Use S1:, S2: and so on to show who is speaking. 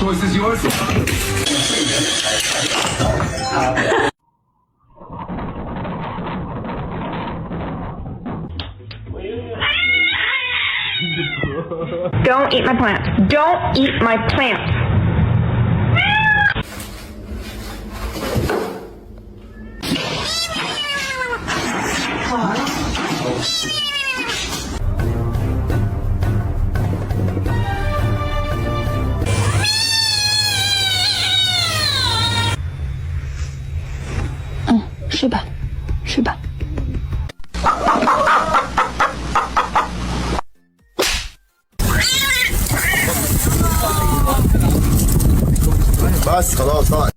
S1: choice is yours.
S2: Don't eat my plants. Don't eat my plants.
S3: Mm, 是吧，是吧。
S4: بس خلاص